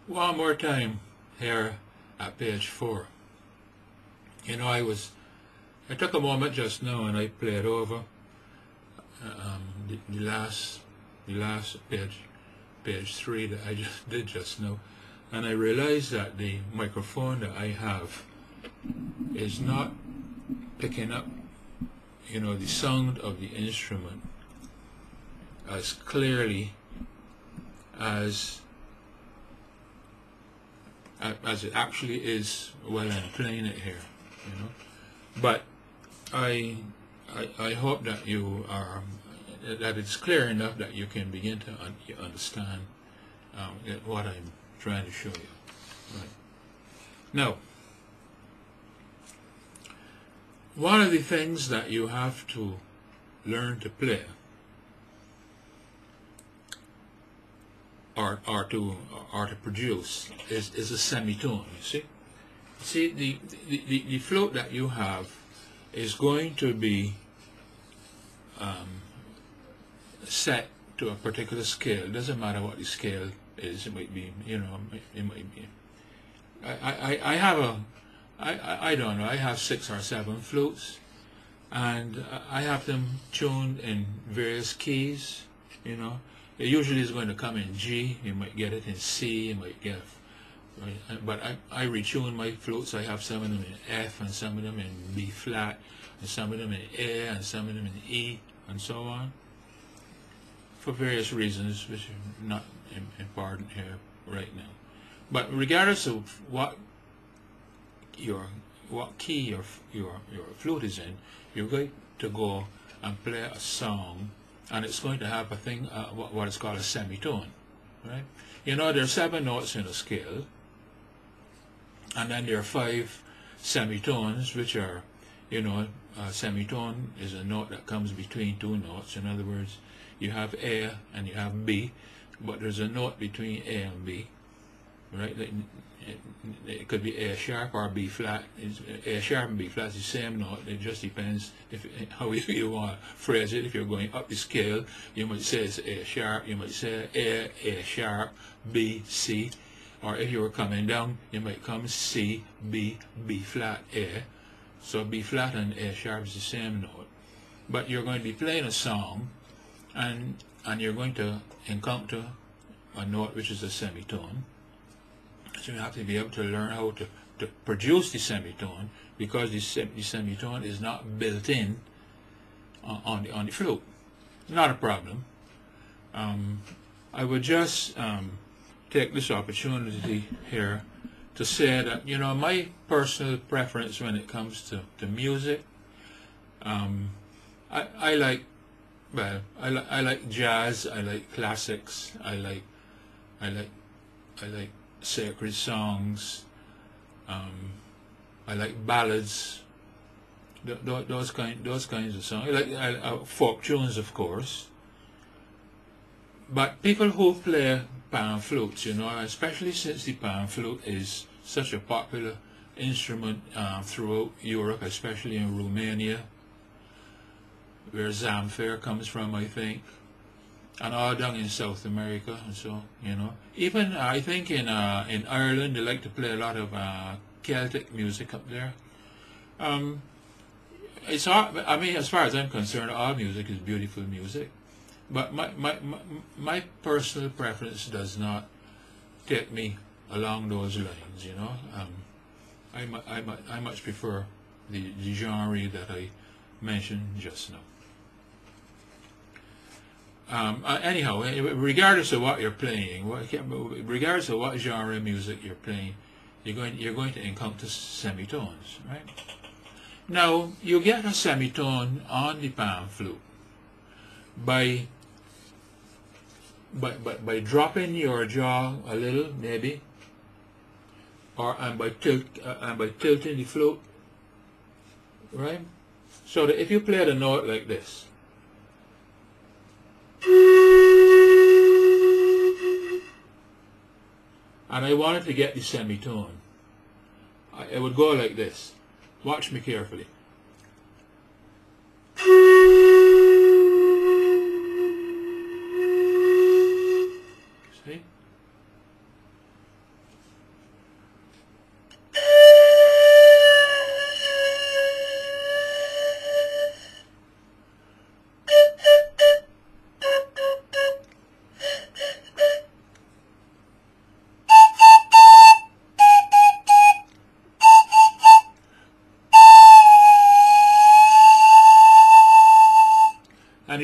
One more time here at page 4. You know, I took a moment just now and I played over the last page 3 that I just did just now, and I realized that the microphone that I have is not picking up, you know, the sound of the instrument as clearly as it actually is while I'm playing it here, you know. But I hope that you are that it's clear enough that you can begin to understand what I'm trying to show you. Right. Now, one of the things that you have to learn to play or to produce is a semitone. You see, the flute that you have is going to be set to a particular scale. It doesn't matter what the scale is. It might be, you know, it might be. I have I don't know. I have 6 or 7 flutes, and I have them tuned in various keys. You know, it usually is going to come in G. You might get it in C. You might get it. Right? But I retune my flutes. I have some of them in F, and some of them in B flat, and some of them in A, and some of them in E, and so on, for various reasons which are not important here right now. But regardless of what key your flute is in, you're going to go and play a song, and it's going to have a thing, what is called a semitone, right? You know, there are 7 notes in a scale, and then there are 5 semitones, which are, you know, a semitone is a note that comes between 2 notes. In other words, you have A and you have B, but there's a note between A and B, right? It could be A sharp or B flat. A sharp and B flat is the same note. It just depends how you want to phrase it. If you're going up the scale, you might say it's A sharp. You might say A sharp, B, C. Or if you were coming down, you might come C, B, B flat, A. So B flat and A sharp is the same note. But you're going to be playing a song, and you're going to encounter a note which is a semitone. So you have to be able to learn how to produce the semitone, because the semitone is not built in on the flute. Not a problem. I would just take this opportunity here to say that, you know, my personal preference when it comes to music, I like, well, I like jazz, I like classics, I like sacred songs, I like ballads, those kinds of songs. I like folk tunes, of course. But people who play pan flutes, you know, especially since the pan flute is such a popular instrument throughout Europe, especially in Romania, where Zamfir comes from, I think, and all down in South America, and so, you know. Even I think in Ireland they like to play a lot of Celtic music up there. It's all, I mean, as far as I'm concerned, all music is beautiful music. But my personal preference does not take me along those lines, you know. I much prefer the genre that I mentioned just now. Anyhow, regardless of what you're playing, regardless of what genre of music you're playing, you're going to encounter semitones, right? Now, you get a semitone on the pan flute by dropping your jaw a little, maybe, and by tilting the flute, right? So that if you play the note like this, and I wanted to get the semitone, I would go like this. Watch me carefully. See?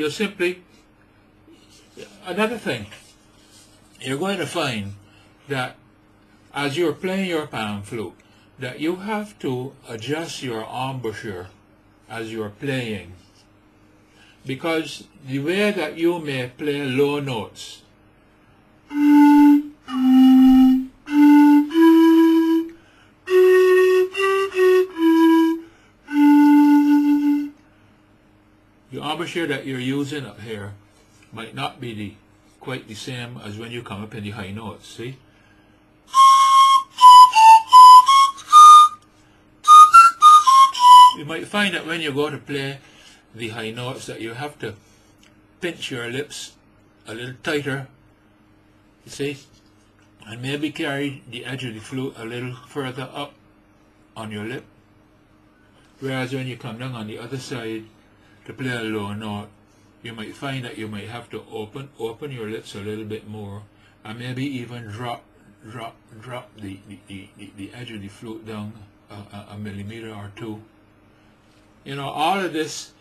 you'll simply, another thing, you're going to find that as you're playing your pan flute, that you have to adjust your embouchure as you're playing, because the way that you may play low notes, the embouchure that you're using up here might not be quite the same as when you come up in the high notes, see? You might find that when you go to play the high notes that you have to pinch your lips a little tighter, you see, and maybe carry the edge of the flute a little further up on your lip, whereas when you come down on the other side to play a low note, you might find that you might have to open your lips a little bit more, and maybe even drop the edge of the flute down a millimeter or two. You know, all of this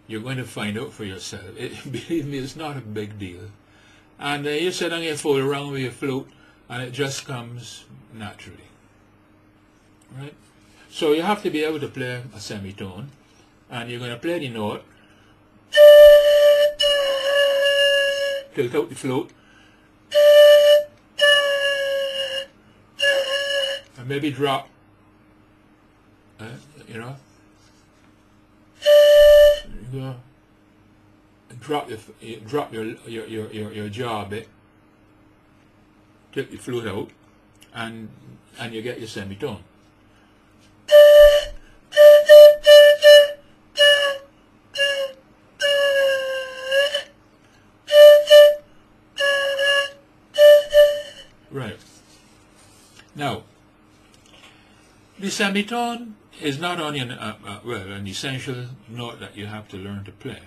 you're going to find out for yourself. Believe me, it's not a big deal. And you sit down and you fool around with your flute, and it just comes naturally. Right? So you have to be able to play a semitone, and you're going to play the note, tilt out the flute, and maybe drop, you know, drop your jaw a bit, take the flute out, and you get your semitone. Right. Now, the semitone is not only an essential note that you have to learn to play,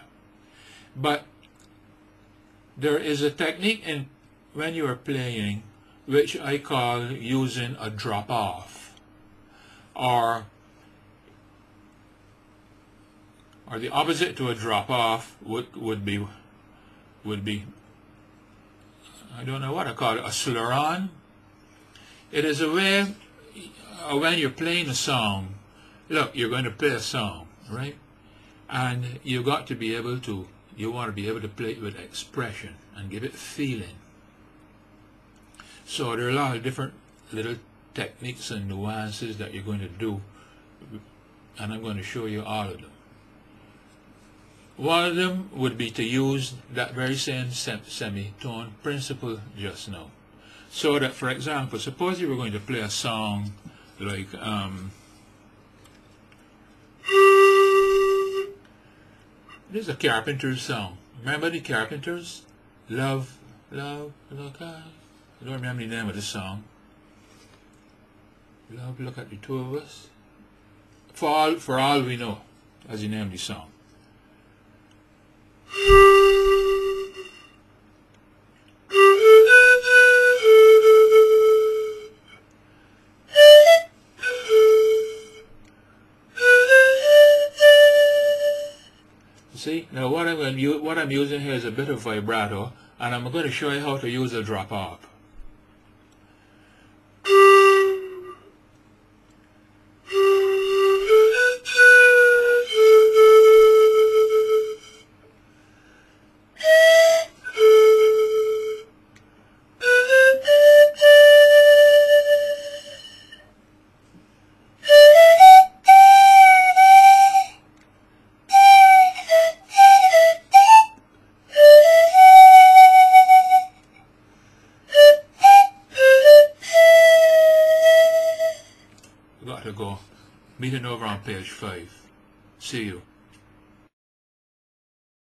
but there is a technique in when you are playing which I call using a drop off, or the opposite to a drop off would be I don't know what I call it, a slur on. It is a way when you're playing a song. Look, you're going to play a song, right? And you want to be able to play it with expression and give it feeling. So there are a lot of different little techniques and nuances that you're going to do, and I'm going to show you all of them. One of them would be to use that very same semitone principle just now. So that, for example, suppose you were going to play a song like this is a Carpenters song. Remember the Carpenters? Love, love, look at. I don't remember the name of the song. Love, look at the two of us. For all we know, as the name of the song. See, now what I'm using here is a bit of vibrato, and I'm going to show you how to use a drop off. Got to go. Meeting over on page 5. See you.